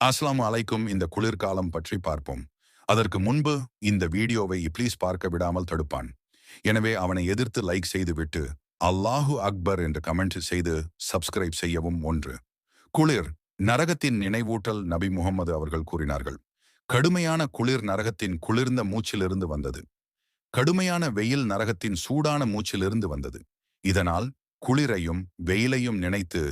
அஸ்ஸலாமு அலைக்கும். இந்த குளிர்காலம் பற்றி பார்ப்போம். அதற்கு முன்பு இந்த வீடியோவை இப்ளீஸ் பார்க்க விடாமல் தடுப்பான். எனவே அவனை எதிர்த்து லைக் செய்துவிட்டு அல்லாஹு அக்பர் என்று கமெண்ட் செய்து சப்ஸ்கிரைப் செய்யவும். ஒன்று, குளிர் நரகத்தின் நினைவூட்டல். நபி முகமது அவர்கள் கூறினார்கள், கடுமையான குளிர் நரகத்தின் குளிர்ந்த மூச்சிலிருந்து வந்தது. கடுமையான வெயில் நரகத்தின் சூடான மூச்சிலிருந்து வந்தது. இதனால் குளிரையும் வெயிலையும் நினைத்து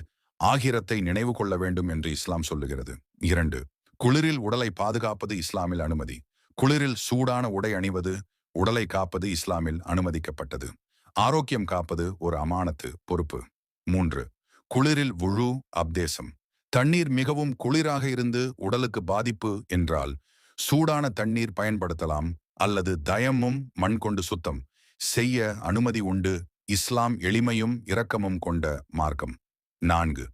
ஆகிரத்தை நினைவு கொள்ள வேண்டும் என்று இஸ்லாம் சொல்லுகிறது. 2, குளிரில் உடலை பாதுகாப்பது இஸ்லாமில் அனுமதி. குளிரில் சூடான உடை அணிவது உடலை காப்பது இஸ்லாமில் அனுமதிக்கப்பட்டது. ஆரோக்கியம் காப்பது ஒரு அமானத்து, பொறுப்பு. 3, குளிரில் வுழு அப்தேசம். தண்ணீர் மிகவும் குளிராக இருந்து உடலுக்கு பாதிப்பு என்றால் சூடான தண்ணீர் பயன்படுத்தலாம், அல்லது தயமும் மண் கொண்டு சுத்தம் செய்ய அனுமதி உண்டு. இஸ்லாம் எளிமையும் இரக்கமும் கொண்ட மார்க்கம். 4,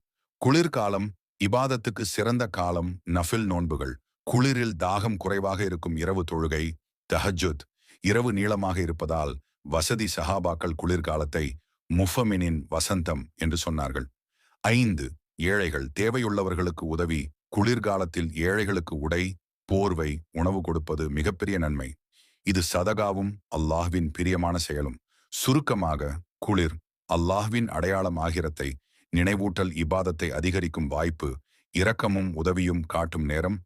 குளிர்காலம் இபாதத்துக்கு சிறந்த காலம். நஃபில் நோன்புகள். குளிரில் தாகம் குறைவாக இருக்கும் இரவு தொழுகை, தஹஜுத். இரவு நீளமாக இருப்பதால் வசதி சஹாபாக்கள் குளிர்காலத்தை முஃபமினின் வசந்தம் என்று சொன்னார்கள். 5, ஏழைகள். தேவையுள்ளவர்களுக்கு உதவி. குளிர்காலத்தில் ஏழைகளுக்கு உடை, போர்வை, உணவு கொடுப்பது மிகப்பெரிய நன்மை. இது சதகாவும் அல்லாஹ்வின் பிரியமான செயலும். சுருக்கமாக, குளிர் அல்லாஹ்வின் அடையாளம். ஆகிரத்தை நினைவூட்டல், இபாதத்தை அதிகரிக்கும் வாய்ப்பு, இரக்கமும் உதவியும் காட்டும் நேரம்.